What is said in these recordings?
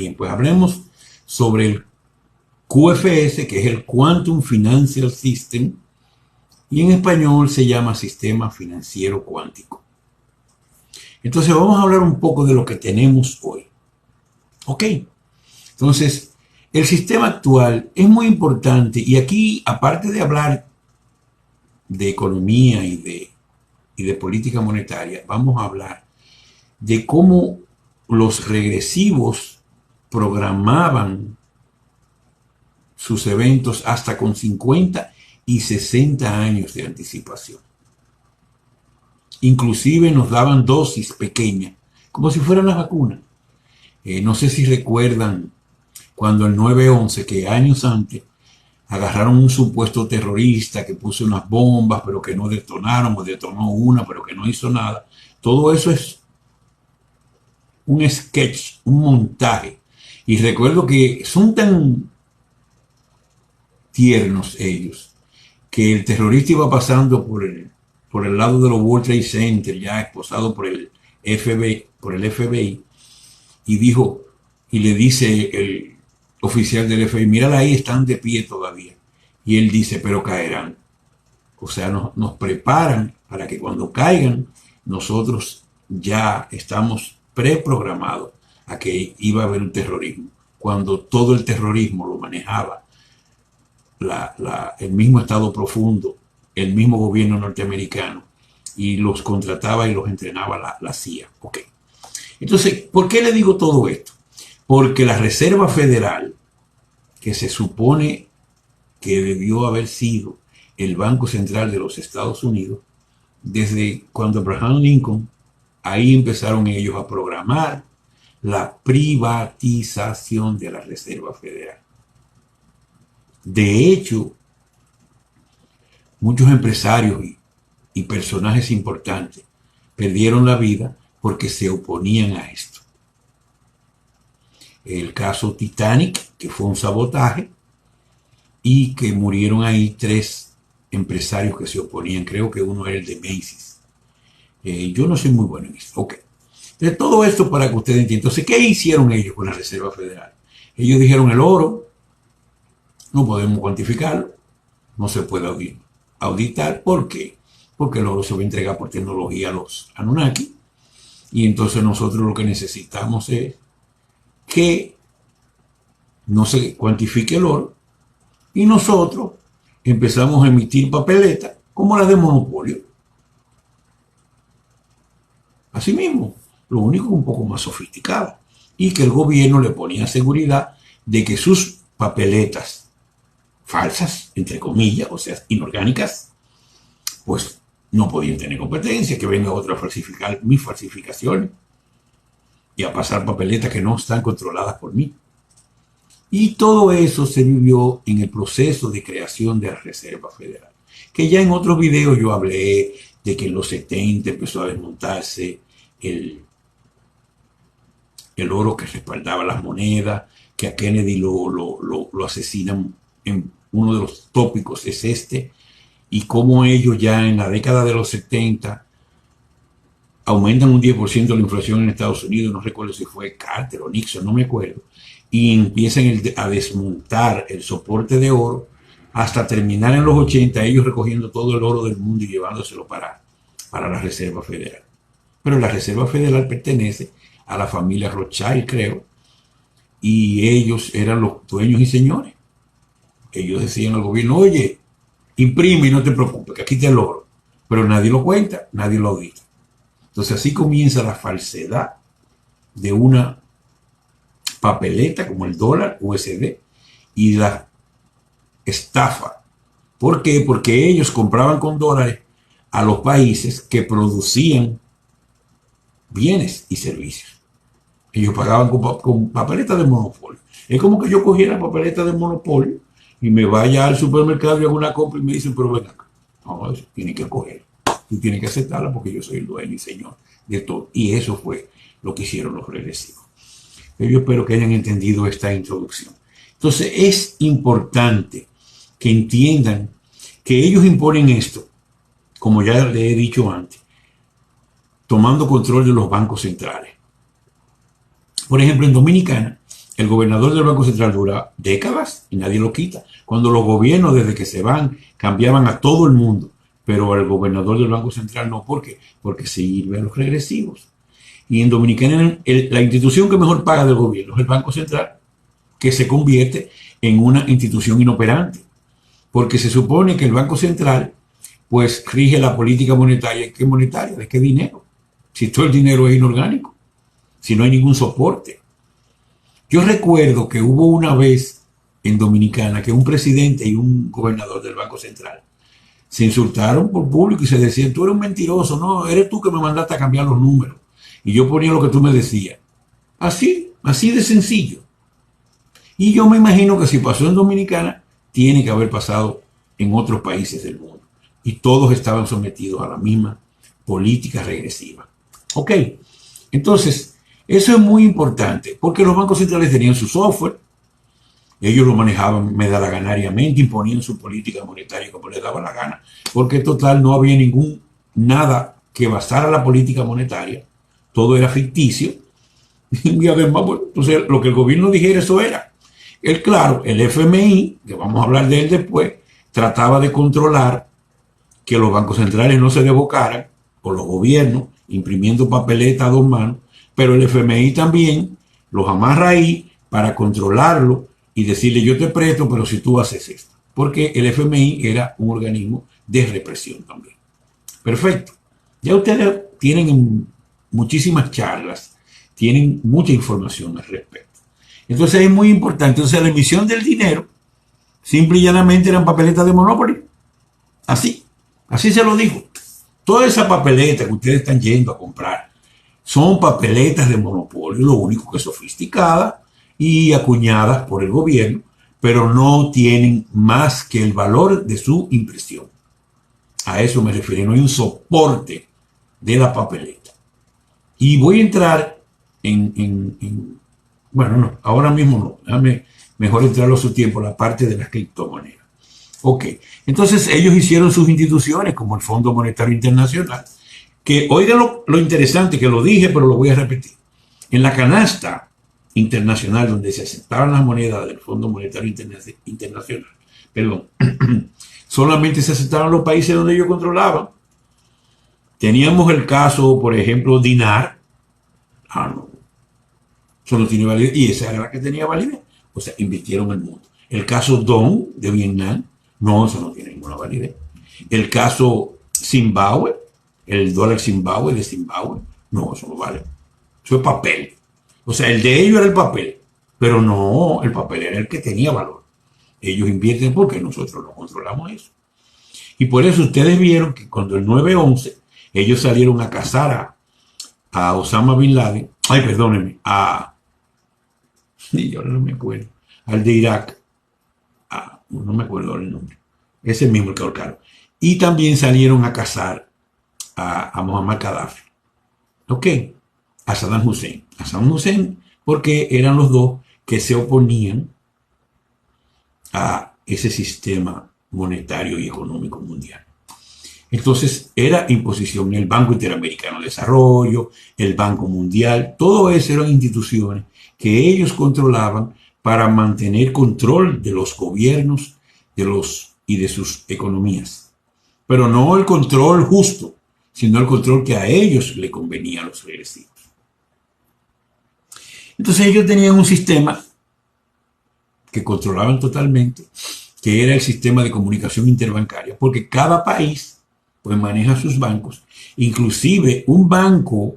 Bien, pues hablemos sobre el QFS, que es el Quantum Financial System, y en español se llama Sistema Financiero Cuántico. Entonces vamos a hablar un poco de lo que tenemos hoy. Ok, entonces el sistema actual es muy importante y aquí, aparte de hablar de economía y de política monetaria, vamos a hablar de cómo los regresivos programaban sus eventos hasta con 50 y 60 años de anticipación. Inclusive nos daban dosis pequeñas, como si fueran las vacunas. No sé si recuerdan cuando el 9/11, que años antes agarraron un supuesto terrorista que puso unas bombas, pero que no detonaron, o detonó una, pero que no hizo nada. Todo eso es un sketch, un montaje. Y recuerdo que son tan tiernos ellos, que el terrorista iba pasando por el lado de los World Trade Center, ya esposado por el FBI, y dijo, y le dice el oficial del FBI, mírala ahí, están de pie todavía. Y él dice, pero caerán. O sea, nos preparan para que cuando caigan, nosotros ya estamos preprogramados a que iba a haber un terrorismo. Cuando todo el terrorismo lo manejaba el mismo Estado profundo, el mismo gobierno norteamericano, y los contrataba y los entrenaba la CIA. Ok. Entonces, ¿por qué le digo todo esto? Porque la Reserva Federal, que se supone que debió haber sido el Banco Central de los Estados Unidos, desde cuando Abraham Lincoln, ahí empezaron ellos a programar la privatización de la Reserva Federal. De hecho, muchos empresarios y personajes importantes perdieron la vida porque se oponían a esto. El caso Titanic, que fue un sabotaje, y que murieron ahí 3 empresarios que se oponían. Creo que uno era el de Macy's. Yo no soy muy bueno en esto. Ok. Entonces, todo esto para que ustedes entiendan. Entonces, ¿qué hicieron ellos con la Reserva Federal? Ellos dijeron, el oro no podemos cuantificarlo, no se puede auditar. ¿Por qué? Porque el oro se va a entregar por tecnología a los Anunnaki, y entonces nosotros lo que necesitamos es que no se cuantifique el oro, y nosotros empezamos a emitir papeletas como las de monopolio. Así mismo, lo único un poco más sofisticado, y que el gobierno le ponía seguridad de que sus papeletas falsas, entre comillas, o sea, inorgánicas, pues no podían tener competencia, que venga otra a falsificar mis falsificaciones y a pasar papeletas que no están controladas por mí. Y todo eso se vivió en el proceso de creación de la Reserva Federal, que ya en otros videos yo hablé de que en los 70 empezó a desmontarse el oro que respaldaba las monedas, que a Kennedy lo asesinan. En uno de los tópicos es este, y cómo ellos ya en la década de los 70 aumentan un 10% la inflación en Estados Unidos, no recuerdo si fue Carter o Nixon, no me acuerdo, y empiezan a desmontar el soporte de oro hasta terminar en los 80, ellos recogiendo todo el oro del mundo y llevándoselo para la Reserva Federal. Pero la Reserva Federal pertenece a la familia Rothschild, creo, y ellos eran los dueños y señores. Ellos decían al gobierno, oye, imprime y no te preocupes, que aquí está el oro. Pero nadie lo cuenta, nadie lo audita. Entonces así comienza la falsedad de una papeleta como el dólar USD y la estafa. ¿Por qué? Porque ellos compraban con dólares a los países que producían bienes y servicios. Ellos pagaban con papeletas de monopolio. Es como que yo cogiera papeletas de monopolio y me vaya al supermercado y hago una compra y me dicen, pero ven acá. No, eso tiene que coger. Tú tienes que aceptarla porque yo soy el dueño y señor de todo. Y eso fue lo que hicieron los regresivos. Yo espero que hayan entendido esta introducción. Entonces es importante que entiendan que ellos imponen esto, como ya le he dicho antes, tomando control de los bancos centrales. Por ejemplo, en Dominicana El gobernador del Banco Central dura décadas y nadie lo quita. Cuando los gobiernos, desde que se van, cambiaban a todo el mundo, pero al gobernador del Banco Central no. ¿Por qué? Porque sirve a los regresivos. Y en Dominicana, la institución que mejor paga del gobierno es el Banco Central, que se convierte en una institución inoperante. Porque se supone que el Banco Central, pues, rige la política monetaria. ¿Qué monetaria? ¿De qué dinero? Si todo el dinero es inorgánico, si no hay ningún soporte. Yo recuerdo que hubo una vez en Dominicana que un presidente y un gobernador del Banco Central se insultaron por público y se decían, tú eres un mentiroso, no, eres tú que me mandaste a cambiar los números. Y yo ponía lo que tú me decías. Así de sencillo. Y yo me imagino que si pasó en Dominicana, tiene que haber pasado en otros países del mundo. Y todos estaban sometidos a la misma política regresiva. Ok, entonces, eso es muy importante, porque los bancos centrales tenían su software, ellos lo manejaban medalaganariamente, imponían su política monetaria como les daba la gana, porque total no había nada que basara la política monetaria, todo era ficticio, y además, pues, entonces, lo que el gobierno dijera, eso era. Claro, el FMI, que vamos a hablar de él después, trataba de controlar que los bancos centrales no se desbocaran, o los gobiernos, imprimiendo papeleta a dos manos, pero el FMI también los amarra ahí para controlarlo y decirle yo te presto, pero si tú haces esto. Porque el FMI era un organismo de represión también. Perfecto. Ya ustedes tienen muchísimas charlas, tienen mucha información al respecto. Entonces es muy importante. Entonces la emisión del dinero, simple y llanamente, eran papeletas de Monopoly. Así se lo digo. Toda esa papeleta que ustedes están yendo a comprar son papeletas de monopolio, lo único que sofisticadas y acuñadas por el gobierno, pero no tienen más que el valor de su impresión. A eso me refiero, no hay un soporte de la papeleta. Y voy a entrar bueno, no, ahora mismo no, déjame mejor entrarlo a su tiempo, la parte de las criptomonedas. Ok, entonces ellos hicieron sus instituciones como el Fondo Monetario Internacional, que oigan lo interesante, que lo dije, pero lo voy a repetir. En la canasta internacional donde se aceptaban las monedas del Fondo Monetario Internacional, perdón, solamente se aceptaban los países donde ellos controlaban. Teníamos el caso, por ejemplo, Dinar. No, eso no tiene validez. Y esa era la que tenía validez. O sea, invirtieron en el mundo. El caso Dong de Vietnam, no, eso no tiene ninguna validez. El caso Zimbabue, el dólar Zimbabue de Zimbabue, no, eso no vale. Eso es papel. O sea, el de ellos era el papel, pero no, el papel era el que tenía valor. Ellos invierten porque nosotros no controlamos eso. Y por eso ustedes vieron que cuando el 9/11 ellos salieron a cazar a Osama Bin Laden, perdónenme, y yo no me acuerdo, al de Irak, no me acuerdo el nombre, ese mismo el que ahorcaron. Y también salieron a cazar a Muammar Gaddafi. ¿Ok? A Saddam Hussein. A Saddam Hussein porque eran los dos que se oponían a ese sistema monetario y económico mundial. Entonces era imposición. El Banco Interamericano de Desarrollo, el Banco Mundial, todo eso eran instituciones que ellos controlaban para mantener control de los gobiernos y de sus economías. Pero no el control justo, sino el control que a ellos le convenía a los regresivos. Entonces ellos tenían un sistema que controlaban totalmente, que era el sistema de comunicación interbancaria, porque cada país pues maneja sus bancos, inclusive un banco,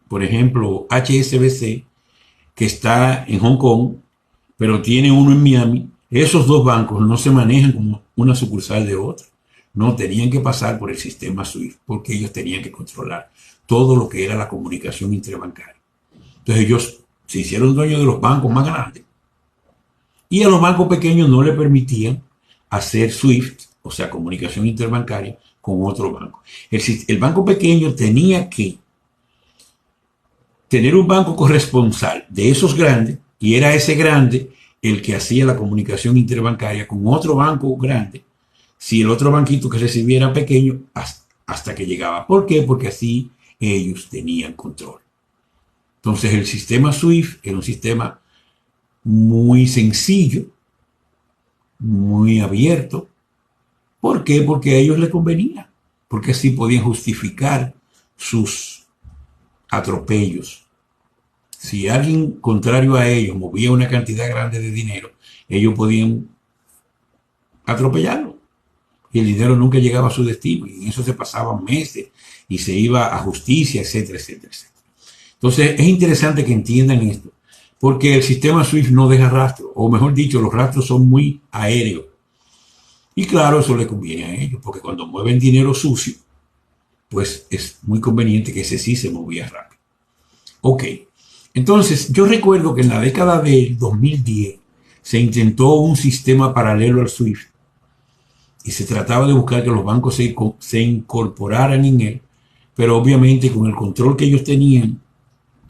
por ejemplo HSBC, que está en Hong Kong, pero tiene uno en Miami. Esos dos bancos no se manejan como una sucursal de otro. No, tenían que pasar por el sistema SWIFT, porque ellos tenían que controlar todo lo que era la comunicación interbancaria. Entonces ellos se hicieron dueños de los bancos más grandes. Y a los bancos pequeños no le permitían hacer SWIFT, o sea, comunicación interbancaria, con otro banco. El banco pequeño tenía que tener un banco corresponsal de esos grandes, y era ese grande el que hacía la comunicación interbancaria con otro banco grande, si el otro banquito que recibiera pequeño, hasta que llegaba. ¿Por qué? Porque así ellos tenían control. Entonces el sistema SWIFT era un sistema muy sencillo, muy abierto. ¿Por qué? Porque a ellos les convenía, porque así podían justificar sus atropellos. Si alguien contrario a ellos movía una cantidad grande de dinero, ellos podían atropellarlo. Y el dinero nunca llegaba a su destino. Y en eso se pasaban meses y se iba a justicia, etcétera, etcétera, etcétera. Entonces es interesante que entiendan esto, porque el sistema SWIFT no deja rastro, o mejor dicho, los rastros son muy aéreos. Y claro, eso le conviene a ellos, porque cuando mueven dinero sucio, pues es muy conveniente que ese sí se movía rápido. Ok, entonces yo recuerdo que en la década del 2010 se intentó un sistema paralelo al SWIFT y se trataba de buscar que los bancos se incorporaran en él, pero obviamente con el control que ellos tenían,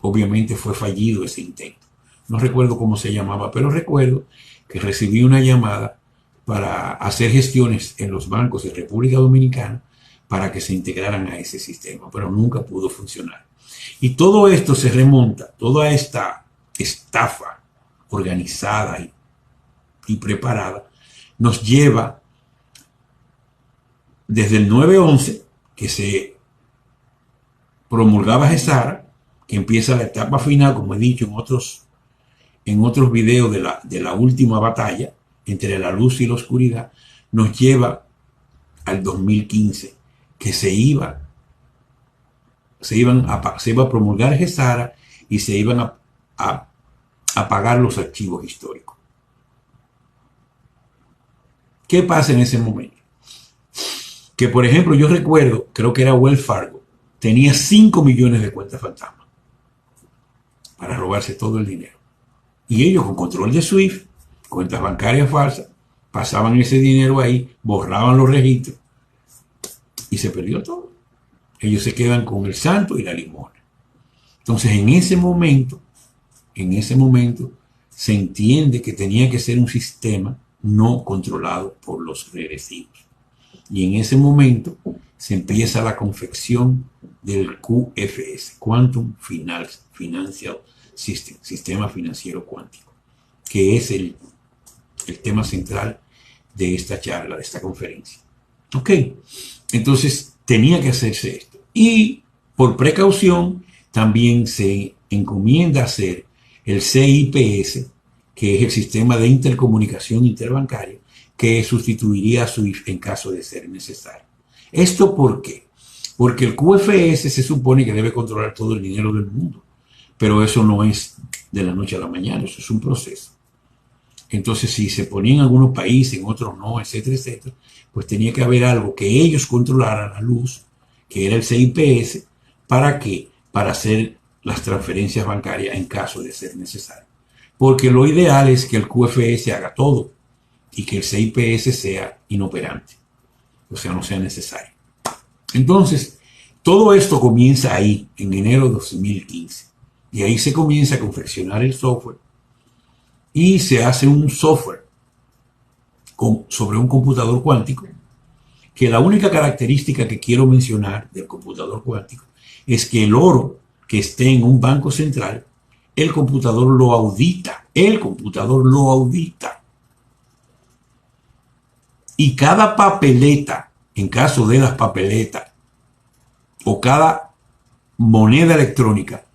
obviamente fue fallido ese intento. No recuerdo cómo se llamaba, pero recuerdo que recibí una llamada para hacer gestiones en los bancos de República Dominicana para que se integraran a ese sistema, pero nunca pudo funcionar. Y todo esto se remonta, toda esta estafa organizada y preparada, nos lleva desde el 9/11, que se promulgaba GESARA, que empieza la etapa final, como he dicho en otros videos de la última batalla entre la luz y la oscuridad, nos lleva al 2015, que se iba a promulgar GESARA y se iban a apagar los archivos históricos. ¿Qué pasa en ese momento? Que, por ejemplo, yo recuerdo, creo que era Wells Fargo, tenía 5 millones de cuentas fantasma para robarse todo el dinero. Y ellos, con control de SWIFT, cuentas bancarias falsas, pasaban ese dinero ahí, borraban los registros y se perdió todo. Ellos se quedan con el santo y la limona. Entonces, en ese momento, se entiende que tenía que ser un sistema no controlado por los regresivos. Y en ese momento se empieza la confección del QFS, Quantum Financial System, Sistema Financiero Cuántico, que es el tema central de esta charla, de esta conferencia. Ok, entonces tenía que hacerse esto. Y por precaución también se encomienda hacer el CIPS, que es el Sistema de Intercomunicación Interbancaria, que sustituiría a SWIFT en caso de ser necesario. ¿Esto por qué? Porque el QFS se supone que debe controlar todo el dinero del mundo, pero eso no es de la noche a la mañana, eso es un proceso. Entonces, si se ponía en algunos países, en otros no, etcétera, etcétera, pues tenía que haber algo que ellos controlaran a luz, que era el CIPS, ¿para qué? Para hacer las transferencias bancarias en caso de ser necesario. Porque lo ideal es que el QFS haga todo y que el CIPS sea inoperante, o sea, no sea necesario. Entonces, todo esto comienza ahí, en enero de 2015. Y ahí se comienza a confeccionar el software y se hace un software sobre un computador cuántico, que la única característica que quiero mencionar del computador cuántico es que el oro que esté en un banco central, el computador lo audita. Y cada papeleta, en caso de las papeletas, o cada moneda electrónica,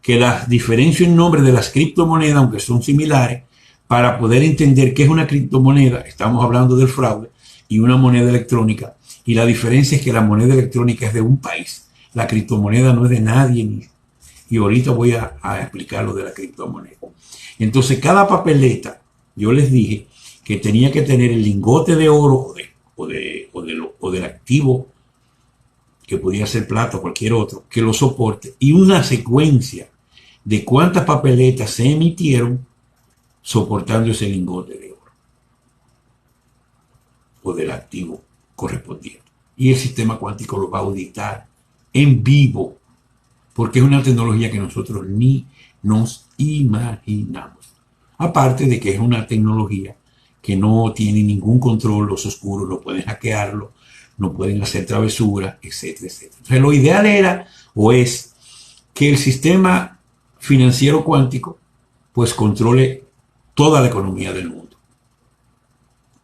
que las diferencio en nombre de las criptomonedas, aunque son similares, para poder entender qué es una criptomoneda, estamos hablando del fraude, y una moneda electrónica. Y la diferencia es que la moneda electrónica es de un país. La criptomoneda no es de nadie. Y ahorita voy a explicar lo de la criptomoneda. Entonces, cada papeleta, yo les dije que tenía que tener el lingote de oro o del activo, que podía ser plata o cualquier otro, que lo soporte, y una secuencia de cuántas papeletas se emitieron soportando ese lingote de oro o del activo correspondiente. Y el sistema cuántico lo va a auditar en vivo, porque es una tecnología que nosotros ni nos imaginamos. Aparte de que es una tecnología que no tiene ningún control, los oscuros no pueden hackearlo, no pueden hacer travesuras, etcétera, etcétera. Entonces, lo ideal era o es que el sistema financiero cuántico pues controle toda la economía del mundo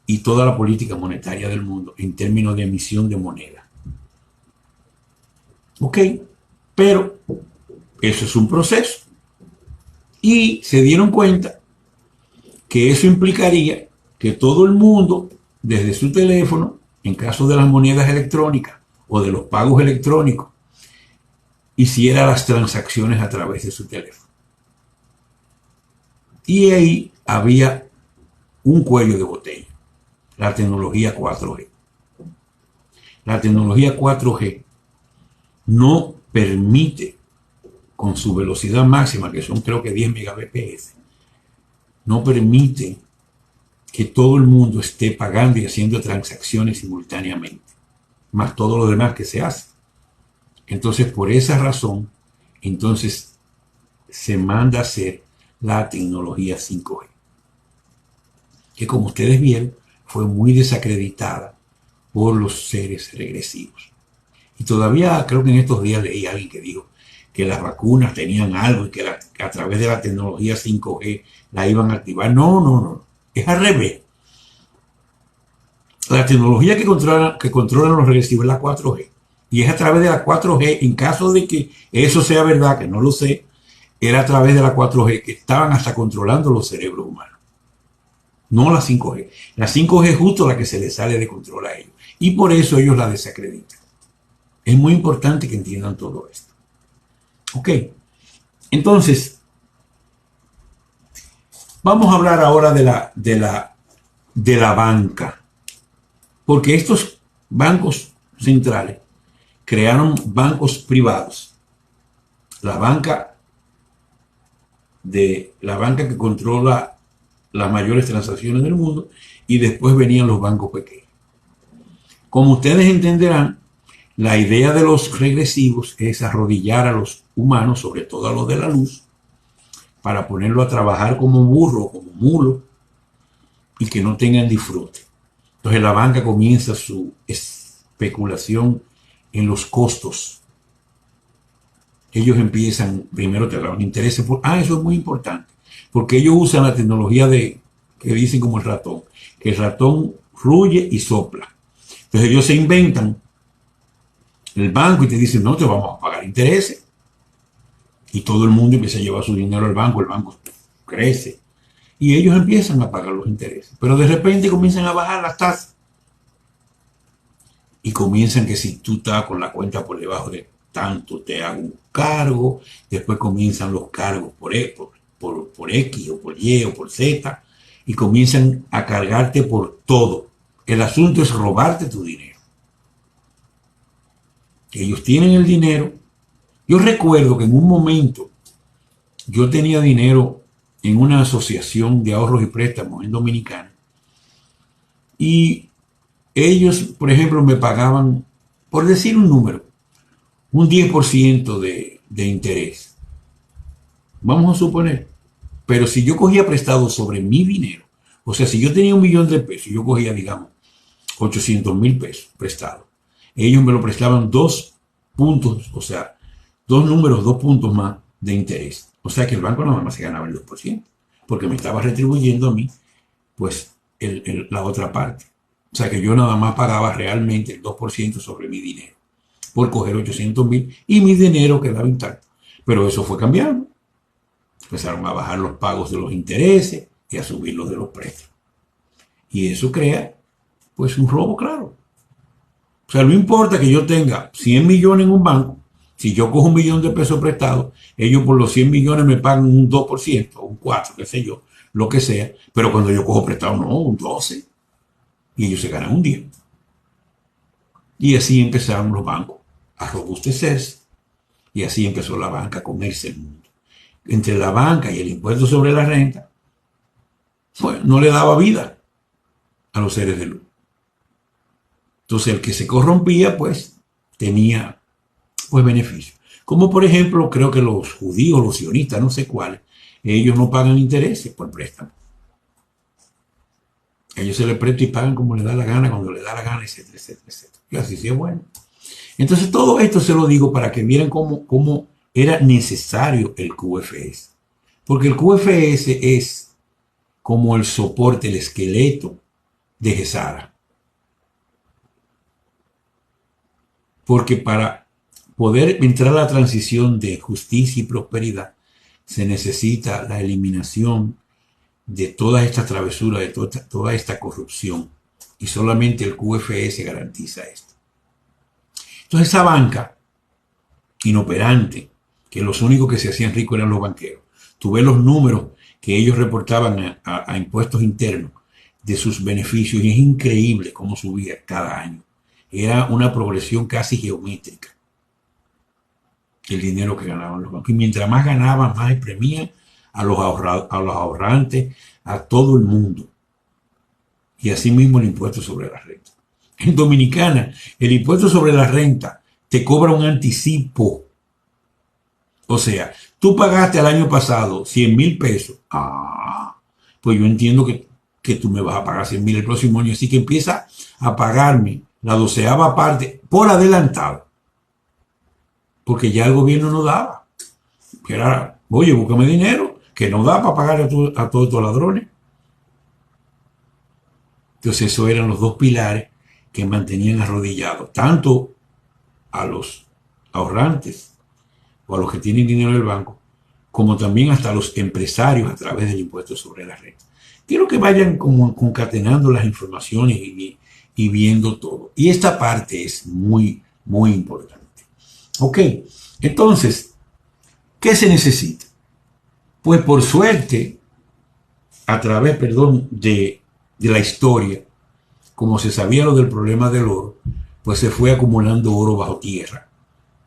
y toda la política monetaria del mundo en términos de emisión de moneda. Ok, pero eso es un proceso. Y se dieron cuenta que eso implicaría que todo el mundo, desde su teléfono, en caso de las monedas electrónicas o de los pagos electrónicos, hiciera las transacciones a través de su teléfono. Y ahí había un cuello de botella, la tecnología 4G. La tecnología 4G no permite, con su velocidad máxima, que son creo que 10 Mbps, no permite que todo el mundo esté pagando y haciendo transacciones simultáneamente, más todo lo demás que se hace. Entonces, por esa razón, entonces se manda a hacer la tecnología 5G, que como ustedes vieron, fue muy desacreditada por los seres regresivos. Y todavía creo que en estos días leí a alguien que dijo que las vacunas tenían algo y que a través de la tecnología 5G la iban a activar. No. Es al revés. La tecnología que controlan los regresivos es la 4G. Y es a través de la 4G, en caso de que eso sea verdad, que no lo sé, era a través de la 4G que estaban hasta controlando los cerebros humanos. No la 5G. La 5G es justo la que se les sale de control a ellos. Y por eso ellos la desacreditan. Es muy importante que entiendan todo esto. Ok. Entonces, vamos a hablar ahora de la banca. Porque estos bancos centrales crearon bancos privados. La banca que controla las mayores transacciones del mundo, y después venían los bancos pequeños. Como ustedes entenderán, la idea de los regresivos es arrodillar a los humanos, sobre todo a los de la luz, para ponerlo a trabajar como burro, como mulo, y que no tengan disfrute. Entonces la banca comienza su especulación en los costos. Ellos empiezan, primero te dan intereses eso es muy importante, porque ellos usan la tecnología que dicen como el ratón, que el ratón ruye y sopla. Entonces ellos se inventan el banco y te dicen, no, te vamos a pagar intereses. Y todo el mundo empieza a llevar su dinero al banco, el banco crece. Y ellos empiezan a pagar los intereses. Pero de repente comienzan a bajar las tasas. Y comienzan que si tú estás con la cuenta por debajo de tanto, te hago un cargo. Después comienzan los cargos por X o por Y o por Z. Y comienzan a cargarte por todo. El asunto es robarte tu dinero. Ellos tienen el dinero. Yo recuerdo que en un momento yo tenía dinero en una asociación de ahorros y préstamos en Dominicana. Y ellos, por ejemplo, me pagaban, por decir un número, un 10% de interés. Vamos a suponer. Pero si yo cogía prestado sobre mi dinero, o sea, si yo tenía 1 millón de pesos, yo cogía, digamos, 800,000 pesos prestado. Ellos me lo prestaban 2 puntos, o sea, 2 números, 2 puntos más de interés. O sea que el banco nada más se ganaba el 2%, porque me estaba retribuyendo a mí, pues, la otra parte. O sea que yo nada más pagaba realmente el 2% sobre mi dinero, por coger 800,000 y mi dinero quedaba intacto. Pero eso fue cambiando. Empezaron a bajar los pagos de los intereses y a subir los de los préstamos. Y eso crea, pues, un robo claro. O sea, no importa que yo tenga 100 millones en un banco, si yo cojo 1 millón de pesos prestado, ellos por los 100 millones me pagan un 2%, un 4%, qué sé yo, lo que sea. Pero cuando yo cojo prestado, no, un 12%. Y ellos se ganan un 10%. Y así empezaron los bancos a robustecerse. Y así empezó la banca a comerse el mundo. Entre la banca y el impuesto sobre la renta, pues no le daba vida a los seres de luz. Entonces el que se corrompía, pues, tenía, pues, beneficio. Como por ejemplo, creo que los judíos, los sionistas, no sé cuáles, ellos no pagan intereses por préstamo. Ellos se les prestan y pagan como les da la gana, cuando les da la gana, etcétera. Y así sí es bueno. Entonces todo esto se lo digo para que vieran cómo era necesario el QFS, porque el QFS es como el soporte, el esqueleto de Gesara. Porque para poder entrar a la transición de justicia y prosperidad, se necesita la eliminación de todas estas travesuras, de toda esta corrupción. Y solamente el QFS garantiza esto. Entonces esa banca inoperante, que los únicos que se hacían ricos eran los banqueros, tú ves los números que ellos reportaban a impuestos internos de sus beneficios y es increíble cómo subía cada año. Era una progresión casi geométrica el dinero que ganaban los bancos. Y mientras más ganaban, más premian a los ahorrantes, a todo el mundo. Y asimismo el impuesto sobre la renta. En Dominicana, el impuesto sobre la renta te cobra un anticipo. O sea, tú pagaste el año pasado 100,000 pesos. Pues yo entiendo que tú me vas a pagar 100,000 el próximo año. Así que empieza a pagarme la 12ª parte por adelantado. Porque ya el gobierno no daba. Que era, oye, búscame dinero, que no da para pagar a todos estos ladrones. Entonces esos eran los dos pilares que mantenían arrodillados tanto a los ahorrantes o a los que tienen dinero en el banco, como también hasta a los empresarios a través del impuesto sobre la renta. Quiero que vayan como concatenando las informaciones y viendo todo. Y esta parte es muy, muy importante. Ok, entonces, ¿qué se necesita? Pues por suerte, a través, de la historia, como se sabía lo del problema del oro, pues se fue acumulando oro bajo tierra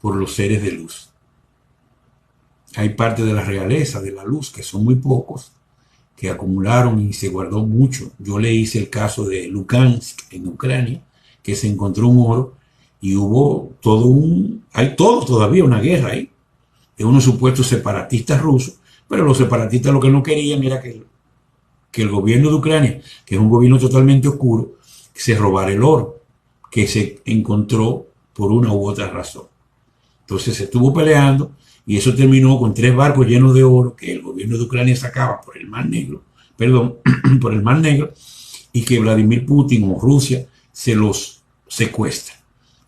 por los seres de luz. Hay parte de la realeza de la luz, que son muy pocos, que acumularon y se guardó mucho. Yo le hice el caso de Lugansk en Ucrania, que se encontró un oro y hubo hay todavía una guerra ahí, de unos supuestos separatistas rusos, pero los separatistas lo que no querían era que el gobierno de Ucrania, que es un gobierno totalmente oscuro, se robara el oro que se encontró por una u otra razón. Entonces se estuvo peleando y eso terminó con 3 barcos llenos de oro que el gobierno de Ucrania sacaba por el Mar Negro, por el Mar Negro, y que Vladimir Putin o Rusia se los secuestra.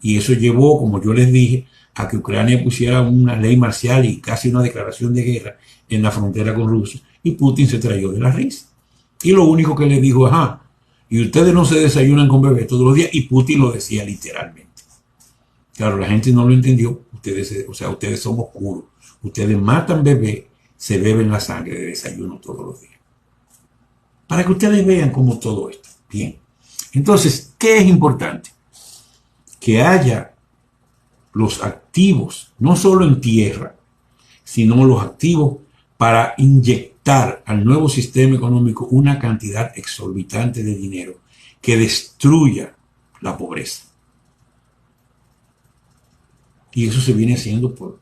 Y eso llevó, como yo les dije, a que Ucrania pusiera una ley marcial y casi una declaración de guerra en la frontera con Rusia, y Putin se trayó de la risa. Y lo único que le dijo, y ustedes no se desayunan con bebé todos los días, y Putin lo decía literalmente. Claro, la gente no lo entendió, ustedes son oscuros, ustedes matan bebé, se beben la sangre de desayuno todos los días. Para que ustedes vean cómo todo esto. Bien, entonces, ¿qué es importante? Que haya los activos, no solo en tierra, sino los activos para inyectar al nuevo sistema económico una cantidad exorbitante de dinero que destruya la pobreza. Y eso se viene haciendo por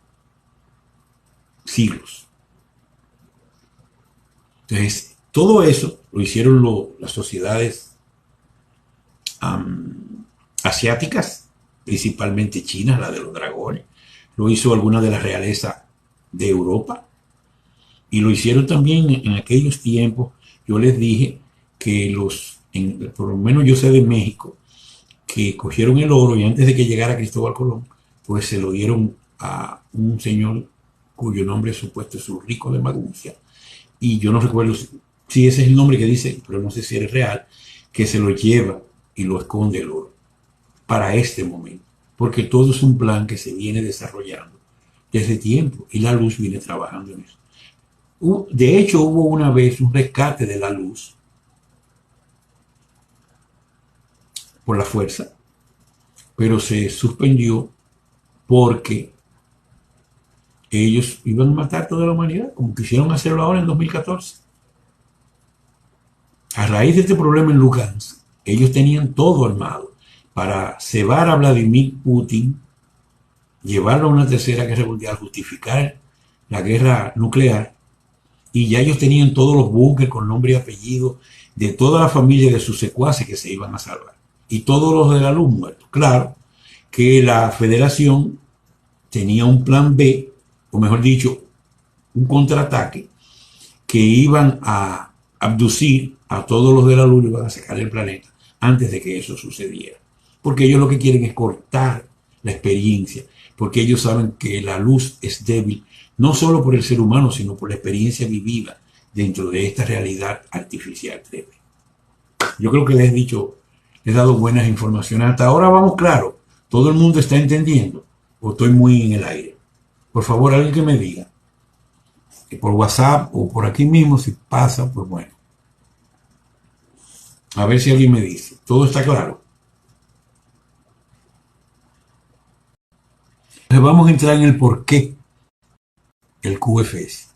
siglos. Entonces, todo eso lo hicieron las sociedades asiáticas, principalmente China, la de los dragones. Lo hizo alguna de las realezas de Europa. Y lo hicieron también en aquellos tiempos. Yo les dije que por lo menos yo sé de México, que cogieron el oro y antes de que llegara Cristóbal Colón, pues se lo dieron a un señor cuyo nombre supuesto es Ulrico de Maguncia. Y yo no recuerdo si ese es el nombre que dice, pero no sé si es real, que se lo lleva y lo esconde el oro para este momento. Porque todo es un plan que se viene desarrollando desde tiempo y la luz viene trabajando en eso. De hecho, hubo una vez un rescate de la luz por la fuerza, pero se suspendió porque ellos iban a matar toda la humanidad, como quisieron hacerlo ahora en 2014. A raíz de este problema en Lugansk, ellos tenían todo armado para cebar a Vladimir Putin, llevarlo a una tercera guerra mundial, justificar la guerra nuclear, y ya ellos tenían todos los búnkeres con nombre y apellido de toda la familia de sus secuaces que se iban a salvar, y todos los de la luz muertos. Claro que la Federación tenía un plan B o mejor dicho, un contraataque que iban a abducir a todos los de la luna y iban a sacar el planeta antes de que eso sucediera. Porque ellos lo que quieren es cortar la experiencia, porque ellos saben que la luz es débil, no solo por el ser humano, sino por la experiencia vivida dentro de esta realidad artificial débil. Yo creo que les he dicho, les he dado buenas informaciones. Hasta ahora vamos claro, todo el mundo está entendiendo, o estoy muy en el aire. Por favor, alguien que me diga, que por WhatsApp o por aquí mismo, si pasa, pues bueno. A ver si alguien me dice, todo está claro. Entonces vamos a entrar en el por qué el QFS.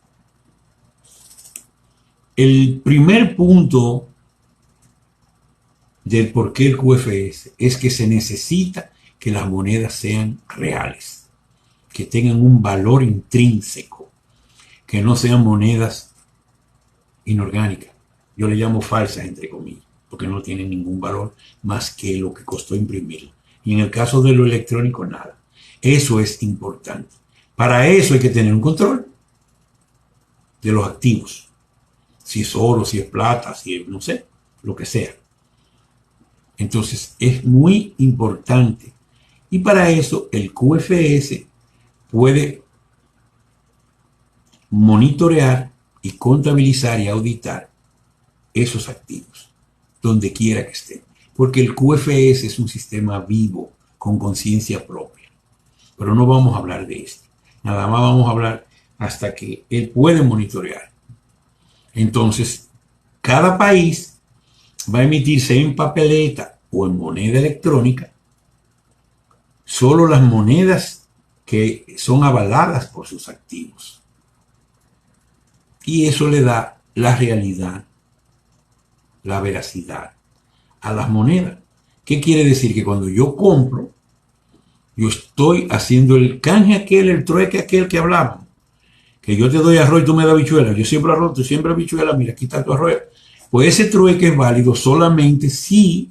El primer punto del por qué el QFS es que se necesita que las monedas sean reales, que tengan un valor intrínseco, que no sean monedas inorgánicas. Yo le llamo falsas, entre comillas, porque no tienen ningún valor más que lo que costó imprimirlo. Y en el caso de lo electrónico, nada. Eso es importante. Para eso hay que tener un control de los activos. Si es oro, si es plata, si es, no sé, lo que sea. Entonces es muy importante. Y para eso el QFS puede monitorear y contabilizar y auditar esos activos, donde quiera que estén. Porque el QFS es un sistema vivo, con conciencia propia. Pero no vamos a hablar de esto. Nada más vamos a hablar hasta que él puede monitorear. Entonces, cada país va a emitirse en papeleta o en moneda electrónica solo las monedas que son avaladas por sus activos. Y eso le da la realidad, la veracidad a las monedas. ¿Qué quiere decir? Que cuando yo compro, yo estoy haciendo el canje aquel, el trueque aquel que hablamos. Que yo te doy arroz y tú me das habichuela. Yo siembro arroz, tú siembras habichuela, mira, aquí está tu arroz. Pues ese trueque es válido solamente si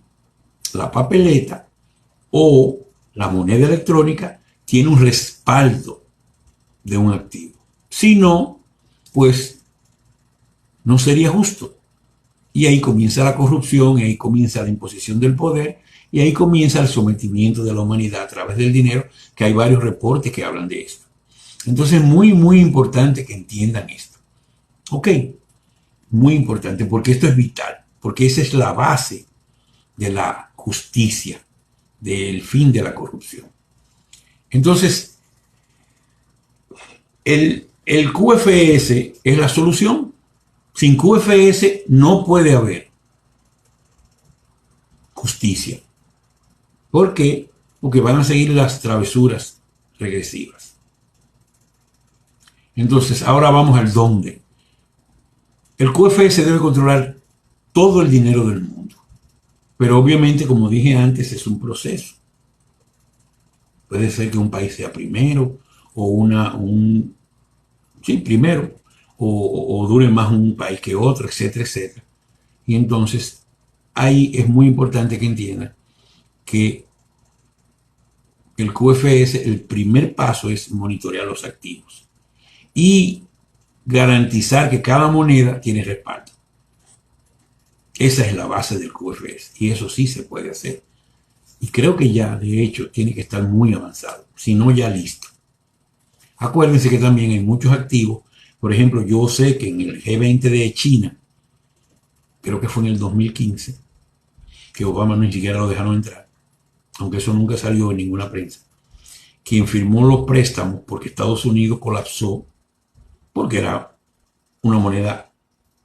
la papeleta o la moneda electrónica tiene un respaldo de un activo. Si no, pues no sería justo. Y ahí comienza la corrupción, y ahí comienza la imposición del poder, y ahí comienza el sometimiento de la humanidad a través del dinero, que hay varios reportes que hablan de esto. Entonces, muy importante que entiendan esto. Ok, muy importante, porque esto es vital, porque esa es la base de la justicia, del fin de la corrupción. Entonces, el QFS es la solución. Sin QFS no puede haber justicia. ¿Por qué? Porque van a seguir las travesuras regresivas. Entonces, ahora vamos al dónde. El QFS debe controlar todo el dinero del mundo. Pero obviamente, como dije antes, es un proceso. Puede ser que un país sea primero, o primero, o dure más un país que otro, etcétera, etcétera. Y entonces, ahí es muy importante que entiendan que el QFS, el primer paso es monitorear los activos y garantizar que cada moneda tiene respaldo. Esa es la base del QFS y eso sí se puede hacer. Y creo que ya, de hecho, tiene que estar muy avanzado, si no ya listo. Acuérdense que también hay muchos activos. Por ejemplo, yo sé que en el G20 de China, creo que fue en el 2015, que Obama ni siquiera lo dejaron entrar, aunque eso nunca salió en ninguna prensa, quien firmó los préstamos porque Estados Unidos colapsó, porque era una moneda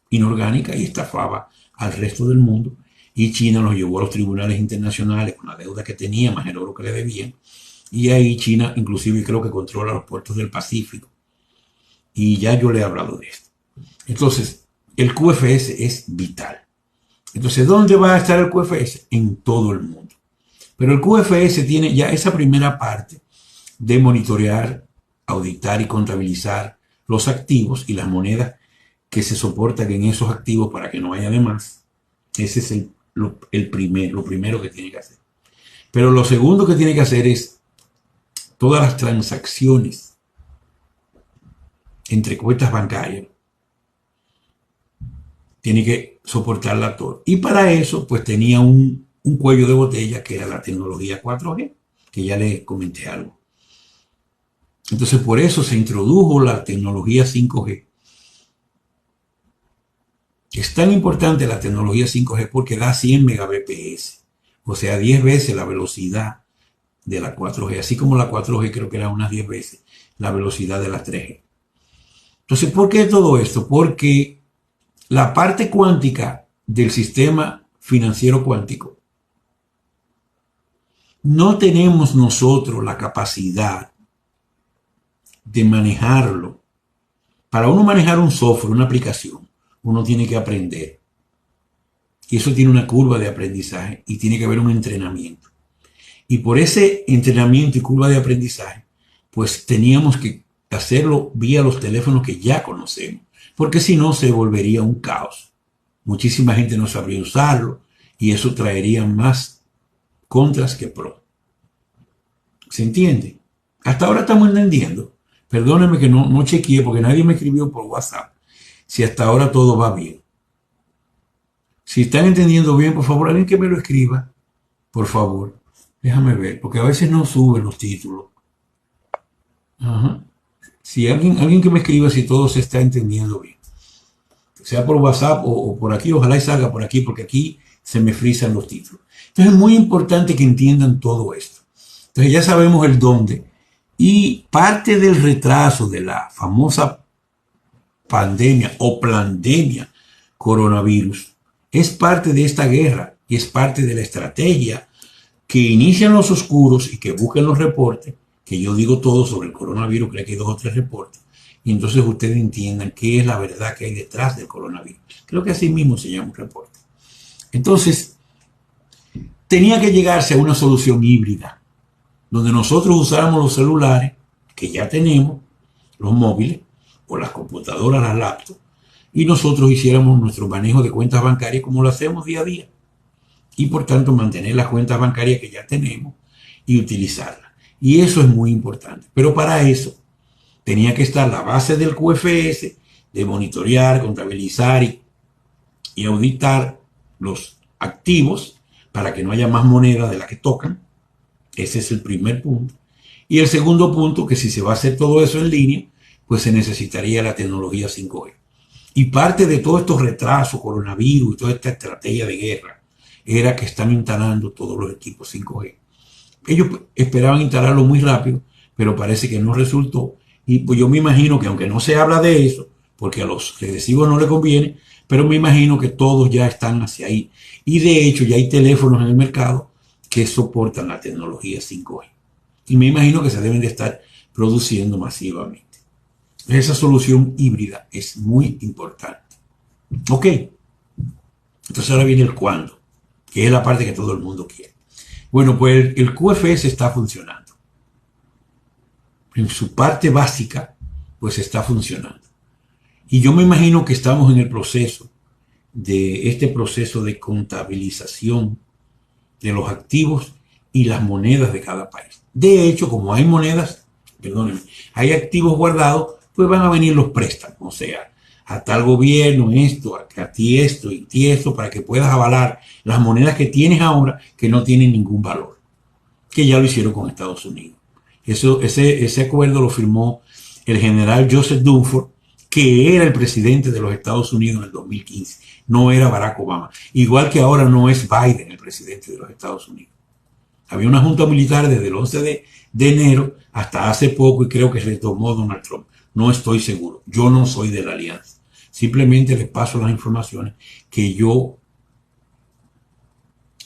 inorgánica y estafaba al resto del mundo, y China los llevó a los tribunales internacionales con la deuda que tenía, más el oro que le debían, y ahí China inclusive creo que controla los puertos del Pacífico, y ya yo le he hablado de esto. Entonces, el QFS es vital. Entonces, ¿dónde va a estar el QFS? En todo el mundo. Pero el QFS tiene ya esa primera parte de monitorear, auditar y contabilizar los activos y las monedas que se soportan en esos activos para que no haya de más. Ese es lo primero que tiene que hacer. Pero lo segundo que tiene que hacer es todas las transacciones entre cuentas bancarias, tiene que soportarla todo. Y para eso, pues tenía un cuello de botella que era la tecnología 4G, que ya les comenté algo. Entonces, por eso se introdujo la tecnología 5G. Es tan importante la tecnología 5G porque da 100 Mbps, o sea, 10 veces la velocidad de la 4G, así como la 4G creo que era unas 10 veces la velocidad de la 3G. Entonces, ¿por qué todo esto? Porque la parte cuántica del sistema financiero cuántico, no tenemos nosotros la capacidad de manejarlo. Para uno manejar un software, una aplicación, uno tiene que aprender. Y eso tiene una curva de aprendizaje y tiene que haber un entrenamiento. Y por ese entrenamiento y curva de aprendizaje, pues teníamos que hacerlo vía los teléfonos que ya conocemos, porque si no se volvería un caos. Muchísima gente no sabría usarlo y eso traería más contras que pros. ¿Se entiende? Hasta ahora estamos entendiendo. Perdónenme que no chequeé porque nadie me escribió por WhatsApp si hasta ahora todo va bien. Si están entendiendo bien, por favor, alguien que me lo escriba, por favor. Déjame ver, porque a veces no suben los títulos. Ajá. Si alguien que me escriba si todo se está entendiendo bien. Sea por WhatsApp o por aquí, ojalá y salga por aquí, porque aquí se me frisan los títulos. Entonces es muy importante que entiendan todo esto. Entonces ya sabemos el dónde. Y parte del retraso de la famosa pandemia o plandemia coronavirus es parte de esta guerra y es parte de la estrategia que inician los oscuros y que busquen los reportes, que yo digo todo sobre el coronavirus, creo que hay 2 o 3 reportes, y entonces ustedes entiendan qué es la verdad que hay detrás del coronavirus. Creo que así mismo se llama un reporte. Entonces, tenía que llegarse a una solución híbrida, donde nosotros usáramos los celulares que ya tenemos, los móviles, o las computadoras, las laptops, y nosotros hiciéramos nuestro manejo de cuentas bancarias como lo hacemos día a día. Y por tanto mantener las cuentas bancarias que ya tenemos y utilizarlas. Y eso es muy importante. Pero para eso tenía que estar la base del QFS, de monitorear, contabilizar y auditar los activos para que no haya más moneda de la que tocan. Ese es el primer punto. Y el segundo punto, que si se va a hacer todo eso en línea, pues se necesitaría la tecnología 5G. Y parte de todos estos retrasos, coronavirus y toda esta estrategia de guerra, era que están instalando todos los equipos 5G. Ellos esperaban instalarlo muy rápido, pero parece que no resultó. Y pues yo me imagino que aunque no se habla de eso, porque a los recesivos no les conviene, pero me imagino que todos ya están hacia ahí. Y de hecho ya hay teléfonos en el mercado que soportan la tecnología 5G. Y me imagino que se deben de estar produciendo masivamente. Esa solución híbrida es muy importante. Ok. Entonces ahora viene el cuándo, que es la parte que todo el mundo quiere. Bueno, pues el QFS está funcionando. En su parte básica, pues está funcionando. Y yo me imagino que estamos en el proceso de contabilización de los activos y las monedas de cada país. De hecho, como hay monedas, perdónenme, hay activos guardados, pues van a venir los préstamos, o sea, a tal gobierno esto, a ti esto y ti esto, para que puedas avalar las monedas que tienes ahora que no tienen ningún valor, que ya lo hicieron con Estados Unidos. Ese acuerdo lo firmó el general Joseph Dunford, que era el presidente de los Estados Unidos en el 2015, no era Barack Obama, igual que ahora no es Biden el presidente de los Estados Unidos. Había una junta militar desde el 11 de enero hasta hace poco y creo que retomó Donald Trump. No estoy seguro. Yo no soy de la alianza. Simplemente les paso las informaciones que yo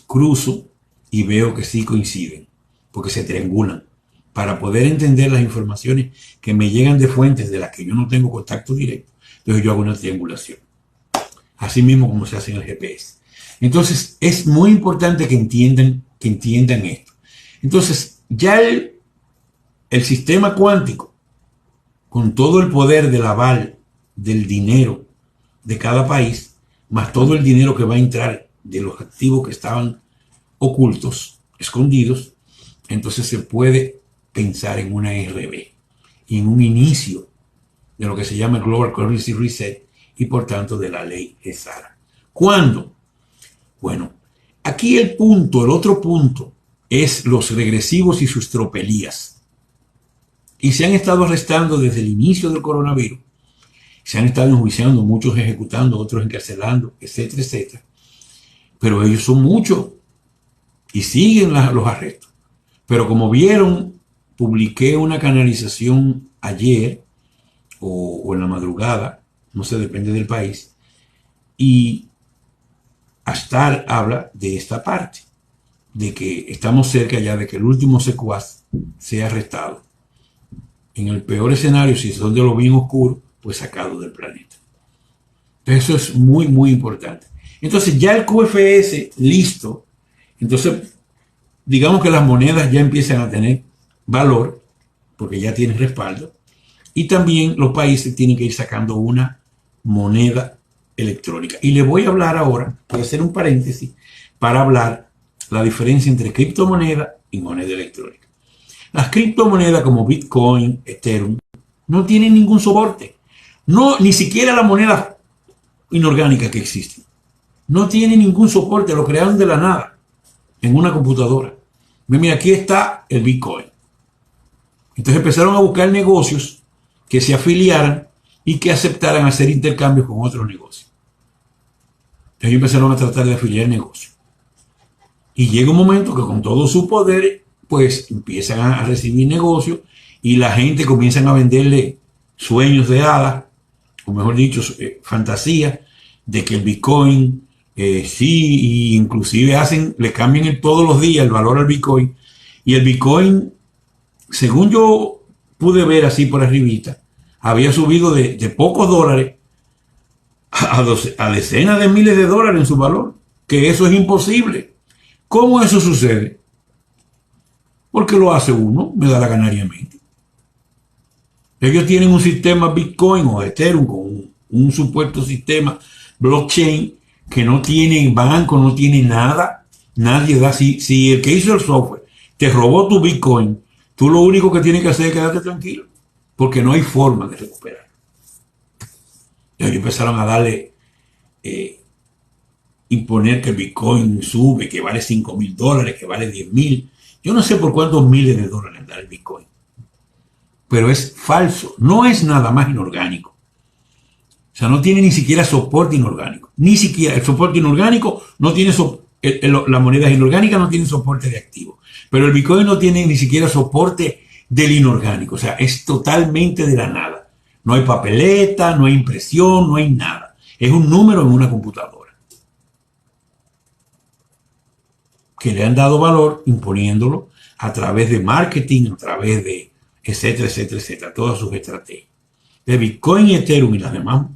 cruzo y veo que sí coinciden, porque se triangulan. Para poder entender las informaciones que me llegan de fuentes de las que yo no tengo contacto directo, entonces yo hago una triangulación. Así mismo como se hace en el GPS. Entonces es muy importante que entiendan esto. Entonces ya el sistema cuántico, con todo el poder del aval del dinero de cada país, más todo el dinero que va a entrar de los activos que estaban ocultos, escondidos, entonces se puede pensar en una RB y en un inicio de lo que se llama el Global Currency Reset y por tanto de la ley ESARA. ¿Cuándo? Bueno, aquí el otro punto es los regresivos y sus tropelías. Y se han estado arrestando desde el inicio del coronavirus. Se han estado enjuiciando, muchos ejecutando, otros encarcelando, etcétera, etcétera. Pero ellos son muchos y siguen los arrestos. Pero como vieron, publiqué una canalización ayer o en la madrugada, no sé, depende del país, y Astar habla de esta parte, de que estamos cerca ya de que el último secuaz sea arrestado. En el peor escenario, si son de lo bien oscuro, pues sacado del planeta. Entonces eso es muy, muy importante. Entonces ya el QFS listo, entonces digamos que las monedas ya empiezan a tener valor, porque ya tienen respaldo, y también los países tienen que ir sacando una moneda electrónica. Y les voy a hablar ahora, voy a hacer un paréntesis, para hablar la diferencia entre criptomoneda y moneda electrónica. Las criptomonedas como Bitcoin, Ethereum, no tienen ningún soporte. No, ni siquiera la moneda inorgánica que existe. No tiene ningún soporte, lo crearon de la nada, en una computadora. Mira, aquí está el Bitcoin. Entonces empezaron a buscar negocios que se afiliaran y que aceptaran hacer intercambios con otros negocios. Entonces empezaron a tratar de afiliar negocios. Y llega un momento que con todo su poder, pues empiezan a recibir negocios y la gente comienza a venderle sueños de hadas, o mejor dicho, fantasía, de que el Bitcoin sí, y inclusive le cambian todos los días el valor al Bitcoin. Y el Bitcoin, según yo pude ver así por arribita, había subido de pocos dólares a decenas de miles de dólares en su valor, que eso es imposible. ¿Cómo eso sucede? Porque lo hace uno, me da la ganariamente. Ellos tienen un sistema Bitcoin o Ethereum con un supuesto sistema blockchain que no tiene banco, no tiene nada. Nadie da. Si el que hizo el software te robó tu Bitcoin, tú lo único que tienes que hacer es quedarte tranquilo, porque no hay forma de recuperar. Ellos empezaron a darle, imponer que el Bitcoin sube, que vale $5,000, que vale 10,000. Yo no sé por cuántos miles de dólares anda el Bitcoin. Pero es falso, no es nada más inorgánico. O sea, no tiene ni siquiera soporte inorgánico. Ni siquiera el soporte inorgánico no tiene las monedas inorgánicas no tienen soporte de activo. Pero el Bitcoin no tiene ni siquiera soporte del inorgánico. O sea, es totalmente de la nada. No hay papeleta, no hay impresión, no hay nada. Es un número en una computadora. Que le han dado valor imponiéndolo a través de marketing, a través de etcétera, etcétera, etcétera, todas sus estrategias. De Bitcoin y Ethereum y las demás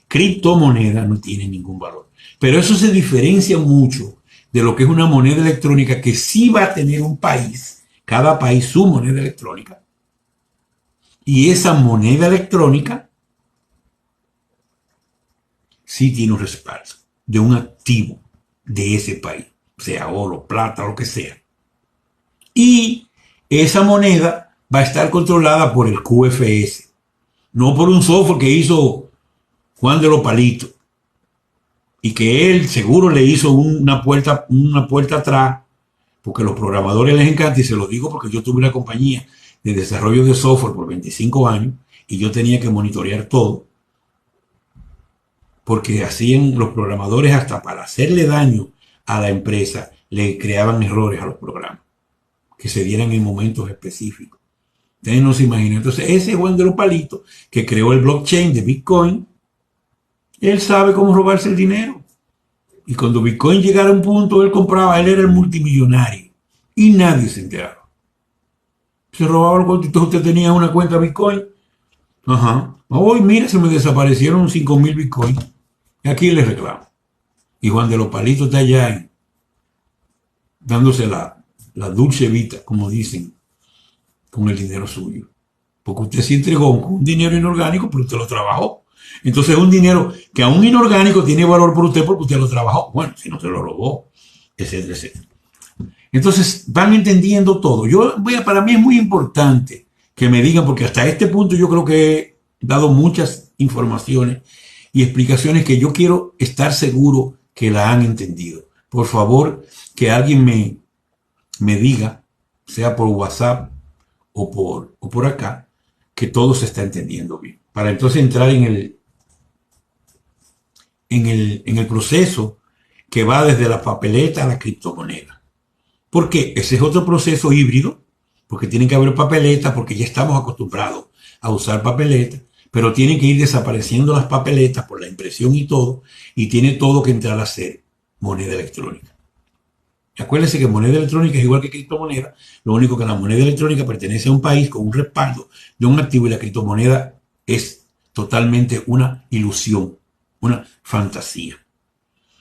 criptomonedas no tienen ningún valor. Pero eso se diferencia mucho de lo que es una moneda electrónica que sí va a tener un país, cada país su moneda electrónica. Y esa moneda electrónica sí tiene un respaldo de un activo de ese país, sea oro, plata, lo que sea. Y esa moneda va a estar controlada por el QFS, no por un software que hizo Juan de los Palitos y que él seguro le hizo una puerta atrás, porque a los programadores les encanta, y se lo digo porque yo tuve una compañía de desarrollo de software por 25 años y yo tenía que monitorear todo, porque hacían los programadores hasta para hacerle daño a la empresa, le creaban errores a los programas que se dieran en momentos específicos. Ustedes no se imaginan. Entonces, ese Juan de los Palitos que creó el blockchain de Bitcoin, él sabe cómo robarse el dinero. Y cuando Bitcoin llegara a un punto, él compraba, él era el multimillonario. Y nadie se enteraba. Se robaba los cuantos. Usted tenía una cuenta Bitcoin. Ajá. Hoy, mira, se me desaparecieron 5,000 Bitcoin. Y aquí le reclamo. Y Juan de los Palitos está allá dándose la dulce vida, como dicen, con el dinero suyo. Porque usted se entregó con un dinero inorgánico, pero usted lo trabajó. Entonces es un dinero que a un inorgánico tiene valor por usted porque usted lo trabajó. Bueno, si no se lo robó, etcétera, etcétera. Entonces van entendiendo todo. Para mí es muy importante que me digan, porque hasta este punto yo creo que dado muchas informaciones y explicaciones que yo quiero estar seguro que la han entendido. Por favor, que alguien me diga, sea por WhatsApp o por acá, que todo se está entendiendo bien. Para entonces entrar en el proceso que va desde la papeleta a la criptomoneda. ¿Por qué? Ese es otro proceso híbrido, porque tienen que haber papeletas, porque ya estamos acostumbrados a usar papeletas, pero tienen que ir desapareciendo las papeletas por la impresión y tiene todo que entrar a ser moneda electrónica. Acuérdense que moneda electrónica es igual que criptomoneda, lo único que la moneda electrónica pertenece a un país con un respaldo de un activo y la criptomoneda es totalmente una ilusión, una fantasía.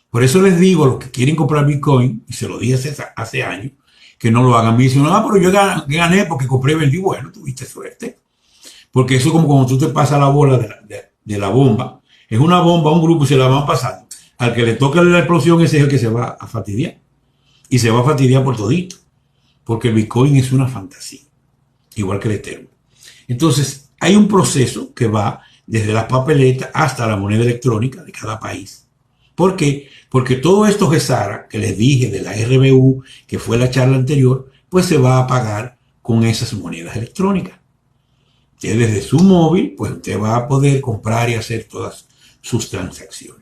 Por eso les digo a los que quieren comprar Bitcoin, y se lo dije hace años, que no lo hagan. Me dicen, pero yo gané porque compré y vendí. Bueno, tuviste suerte. Porque eso es como cuando tú te pasas la bola de la bomba. Es una bomba, un grupo y se la van pasando. Al que le toca la explosión, ese es el que se va a fastidiar. Y se va a fastidiar por todito. Porque el Bitcoin es una fantasía. Igual que el Ethereum. Entonces, hay un proceso que va desde las papeletas hasta la moneda electrónica de cada país. ¿Por qué? Porque todo esto GESARA que les dije de la RBU, que fue la charla anterior, pues se va a pagar con esas monedas electrónicas. Usted desde su móvil, pues usted va a poder comprar y hacer todas sus transacciones.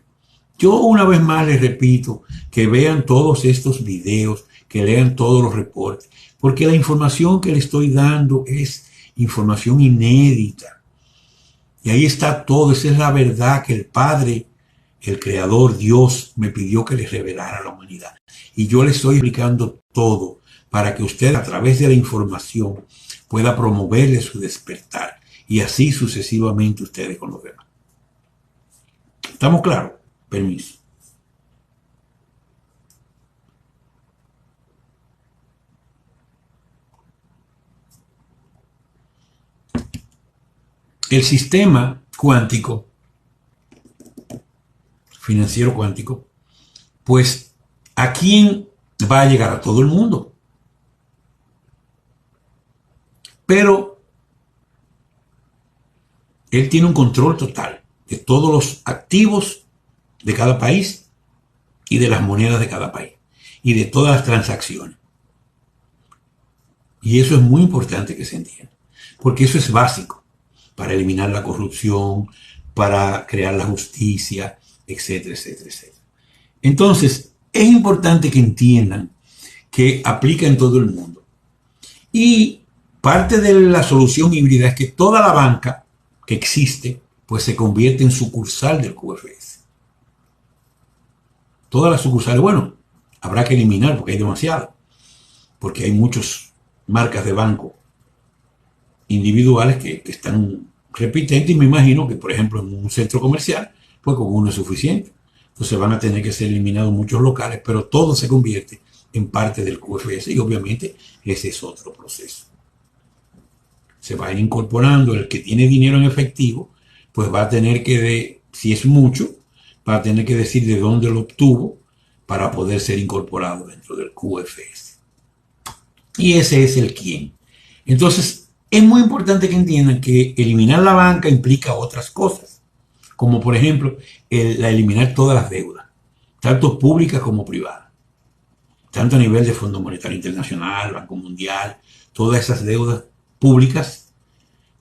Yo una vez más les repito que vean todos estos videos, que lean todos los reportes, porque la información que les estoy dando es información inédita. Y ahí está todo, esa es la verdad que el Padre, el Creador, Dios, me pidió que les revelara a la humanidad. Y yo les estoy explicando todo para que usted a través de la información pueda promoverle su despertar. Y así sucesivamente ustedes con los demás. ¿Estamos claros? Permiso. El sistema cuántico, financiero cuántico, pues ¿a quién va a llegar? A todo el mundo. Pero él tiene un control total de todos los activos de cada país y de las monedas de cada país y de todas las transacciones. Y eso es muy importante que se entienda, porque eso es básico para eliminar la corrupción, para crear la justicia, etcétera, etcétera, etcétera. Entonces, es importante que entiendan que aplica en todo el mundo. Y parte de la solución híbrida es que toda la banca que existe, pues se convierte en sucursal del QFS. Todas las sucursales, bueno, habrá que eliminar porque hay demasiado, porque hay muchas marcas de banco individuales que están repitentes y me imagino que, por ejemplo, en un centro comercial, pues con uno es suficiente. Entonces van a tener que ser eliminados muchos locales, pero todo se convierte en parte del QFS y obviamente ese es otro proceso. Se va a ir incorporando el que tiene dinero en efectivo, pues va a tener que, si es mucho, va a tener que decir de dónde lo obtuvo para poder ser incorporado dentro del QFS. Y ese es el quién. Entonces, es muy importante que entiendan que eliminar la banca implica otras cosas, como por ejemplo, eliminar todas las deudas, tanto públicas como privadas, tanto a nivel de Fondo Monetario Internacional, Banco Mundial, todas esas deudas públicas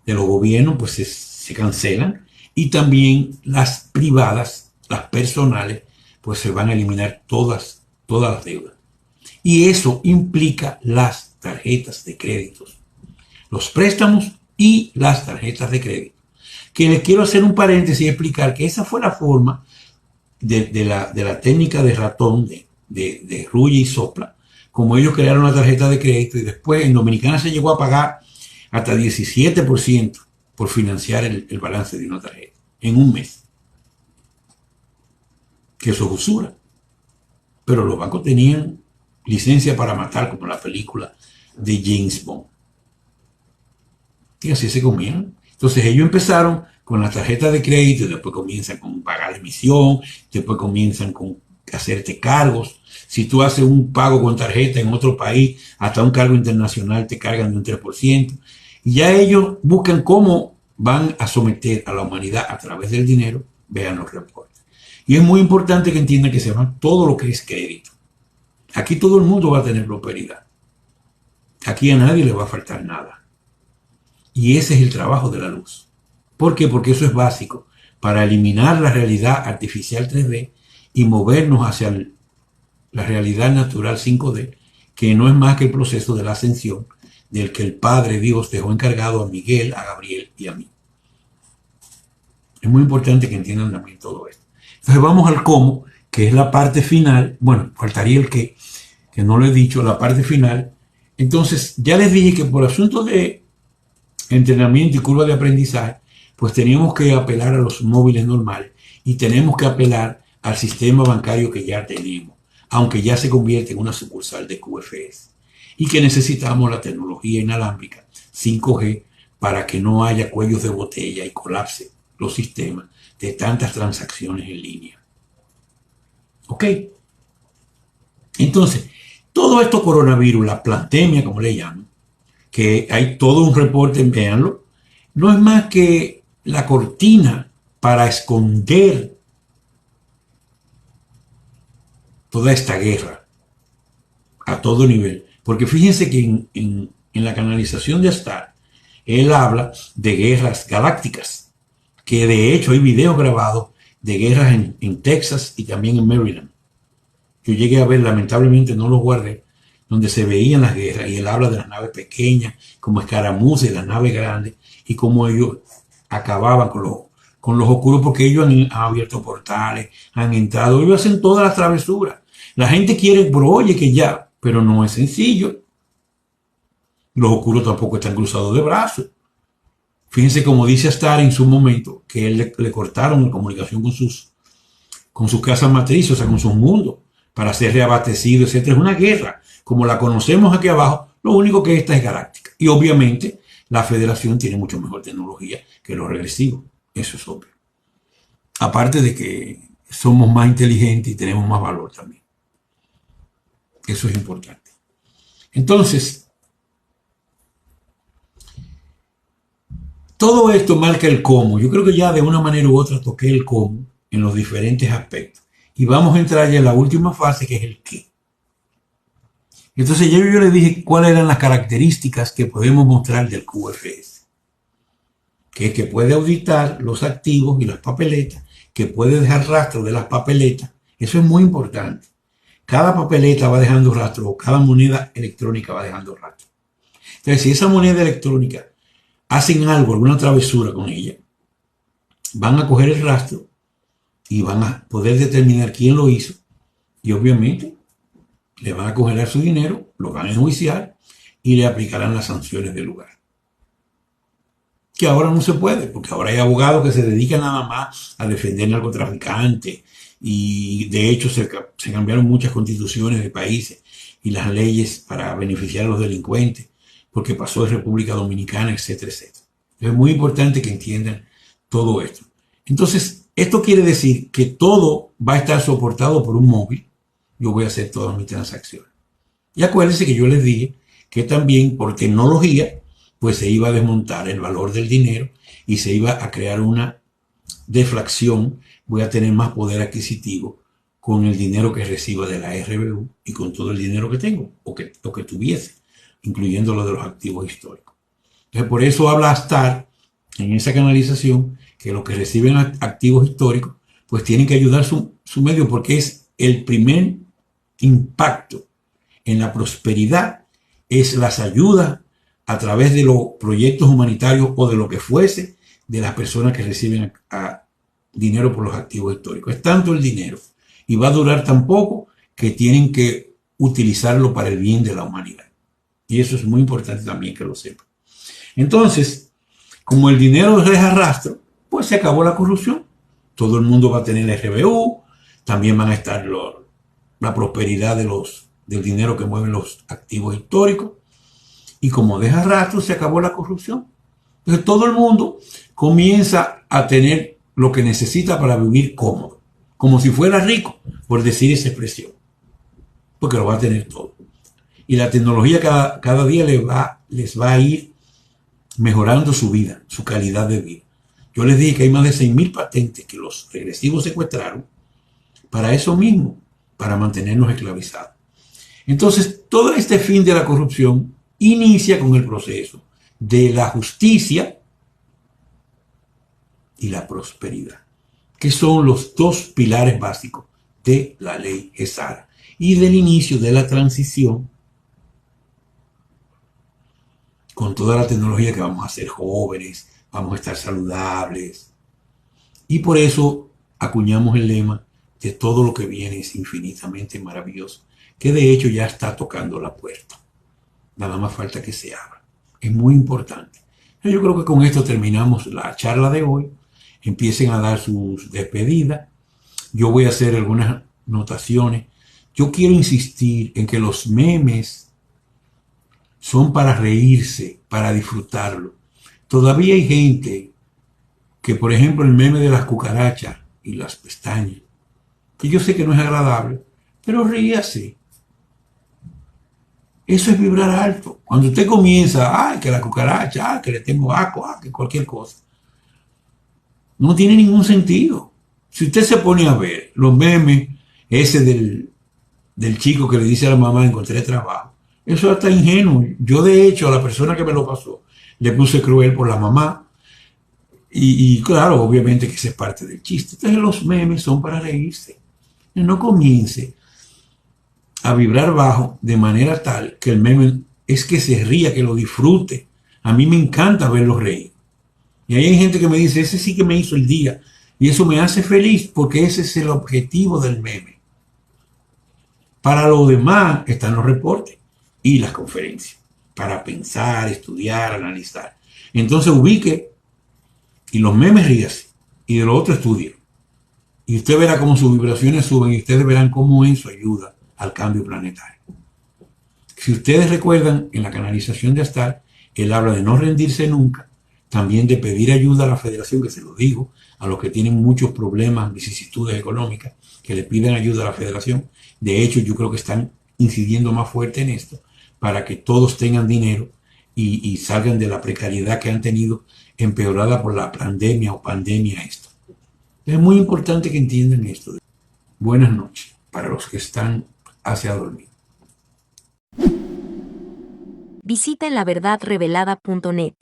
de los gobiernos pues se cancelan, y también las privadas, las personales, pues se van a eliminar todas las deudas. Y eso implica las tarjetas de créditos, los préstamos y las tarjetas de crédito. Que les quiero hacer un paréntesis y explicar que esa fue la forma de la técnica de ratón, de rulla y sopla, como ellos crearon la tarjeta de crédito, y después en Dominicana se llegó a pagar hasta 17% por financiar el balance de una tarjeta en un mes. Que eso es usura. Pero los bancos tenían licencia para matar, como la película de James Bond. Y así se comían. Entonces ellos empezaron con la tarjeta de crédito, y después comienzan con pagar la emisión, después comienzan con hacerte cargos. Si tú haces un pago con tarjeta en otro país, hasta un cargo internacional te cargan de un 3%. Y ya ellos buscan cómo van a someter a la humanidad a través del dinero, vean los reportes. Y es muy importante que entiendan que se llama todo lo que es crédito. Aquí todo el mundo va a tener prosperidad. Aquí a nadie le va a faltar nada. Y ese es el trabajo de la luz. ¿Por qué? Porque eso es básico para eliminar la realidad artificial 3D y movernos hacia la realidad natural 5D, que no es más que el proceso de la ascensión del que el Padre Dios dejó encargado a Miguel, a Gabriel y a mí. Es muy importante que entiendan también todo esto. Entonces vamos al cómo, que es la parte final. Bueno, faltaría el qué, que no lo he dicho, la parte final. Entonces, ya les dije que por asuntos de entrenamiento y curva de aprendizaje, pues teníamos que apelar a los móviles normales y tenemos que apelar al sistema bancario que ya tenemos, aunque ya se convierte en una sucursal de QFS, y que necesitamos la tecnología inalámbrica 5G para que no haya cuellos de botella y colapse los sistemas de tantas transacciones en línea. ¿Ok? Entonces, todo esto coronavirus, la pandemia, como le llaman, que hay todo un reporte, véanlo, no es más que la cortina para esconder toda esta guerra a todo nivel. Porque fíjense que en la canalización de Astar, él habla de guerras galácticas, que de hecho hay videos grabados de guerras en Texas y también en Maryland. Yo llegué a ver, lamentablemente no los guardé, donde se veían las guerras, y él habla de las naves pequeñas, como escaramuzas, y las naves grandes, y cómo ellos acababan con los oscuros, porque ellos han abierto portales, han entrado, ellos hacen todas las travesuras. La gente quiere, pero oye que ya, pero no es sencillo. Los oscuros tampoco están cruzados de brazos. Fíjense como dice Astar en su momento, que él le cortaron la comunicación con sus casas matrices, o sea, con sus mundos, para ser reabastecido, etc. Es una guerra, como la conocemos aquí abajo, lo único que esta es galáctica. Y obviamente la Federación tiene mucho mejor tecnología que los regresivos, eso es obvio. Aparte de que somos más inteligentes y tenemos más valor también. Eso es importante. Entonces, todo esto marca el cómo. Yo creo que ya de una manera u otra toqué el cómo en los diferentes aspectos. Y vamos a entrar ya en la última fase, que es el qué. Entonces yo les dije cuáles eran las características que podemos mostrar del QFS. Que es que puede auditar los activos y las papeletas, que puede dejar rastro de las papeletas. Eso es muy importante. Cada papeleta va dejando rastro, o cada moneda electrónica va dejando rastro. Entonces, si esa moneda electrónica hacen algo, alguna travesura con ella, van a coger el rastro y van a poder determinar quién lo hizo, y obviamente le van a congelar su dinero, lo van a enjuiciar y le aplicarán las sanciones del lugar. Que ahora no se puede, porque ahora hay abogados que se dedican nada más a defender narcotraficantes, y de hecho se cambiaron muchas constituciones de países y las leyes para beneficiar a los delincuentes, porque pasó de República Dominicana, etcétera, etcétera. Es muy importante que entiendan todo esto. Entonces, esto quiere decir que todo va a estar soportado por un móvil. Yo voy a hacer todas mis transacciones. Y acuérdense que yo les dije que también por tecnología, pues se iba a desmontar el valor del dinero y se iba a crear una deflación. Voy a tener más poder adquisitivo con el dinero que reciba de la RBU y con todo el dinero que tengo o que tuviese, incluyendo lo de los activos históricos. Entonces, por eso habla Astar en esa canalización que los que reciben activos históricos pues tienen que ayudar su medio, porque es el primer impacto en la prosperidad, es las ayudas a través de los proyectos humanitarios o de lo que fuese de las personas que reciben dinero por los activos históricos. Es tanto el dinero y va a durar tan poco que tienen que utilizarlo para el bien de la humanidad. Y eso es muy importante también que lo sepan. Entonces, como el dinero deja rastro, pues se acabó la corrupción. Todo el mundo va a tener la RBU, también van a estar la prosperidad del dinero que mueven los activos históricos. Y como deja rastro, se acabó la corrupción. Entonces todo el mundo comienza a tener lo que necesita para vivir cómodo, como si fuera rico, por decir esa expresión, porque lo va a tener todo. Y la tecnología cada día les va a ir mejorando su vida, su calidad de vida. Yo les dije que hay más de 6.000 patentes que los regresivos secuestraron para eso mismo, para mantenernos esclavizados. Entonces, todo este fin de la corrupción inicia con el proceso de la justicia y la prosperidad, que son los dos pilares básicos de la ley ESARA y del inicio de la transición con toda la tecnología que vamos a ser jóvenes, vamos a estar saludables. Y por eso acuñamos el lema de todo lo que viene es infinitamente maravilloso, que de hecho ya está tocando la puerta. Nada más falta que se abra. Es muy importante. Yo creo que con esto terminamos la charla de hoy. Empiecen a dar sus despedidas. Yo voy a hacer algunas notaciones. Yo quiero insistir en que los memes son para reírse, para disfrutarlo. Todavía hay gente que, por ejemplo, el meme de las cucarachas y las pestañas, que yo sé que no es agradable, pero ríase. Eso es vibrar alto. Cuando usted comienza, que la cucaracha, que le tengo asco, que cualquier cosa, no tiene ningún sentido. Si usted se pone a ver los memes, ese del chico que le dice a la mamá, encontré trabajo, eso está ingenuo. Yo, de hecho, a la persona que me lo pasó, le puse cruel por la mamá. Y claro, obviamente que esa es parte del chiste. Entonces los memes son para reírse. No comience a vibrar bajo de manera tal que el meme es que se ría, que lo disfrute. A mí me encanta verlo reír. Y hay gente que me dice, ese sí que me hizo el día. Y eso me hace feliz porque ese es el objetivo del meme. Para lo demás están los reportes y las conferencias. Para pensar, estudiar, analizar. Entonces ubique y los memes ríase y de lo otro estudie. Y usted verá cómo sus vibraciones suben y ustedes verán cómo eso ayuda al cambio planetario. Si ustedes recuerdan, en la canalización de Astar, él habla de no rendirse nunca, también de pedir ayuda a la federación, que se lo digo, a los que tienen muchos problemas, vicisitudes económicas, que le piden ayuda a la federación. De hecho, yo creo que están incidiendo más fuerte en esto, para que todos tengan dinero y salgan de la precariedad que han tenido empeorada por la pandemia o pandemia esto. Es muy importante que entiendan esto. Buenas noches para los que están hacia dormir. Visita laverdadrevelada.net.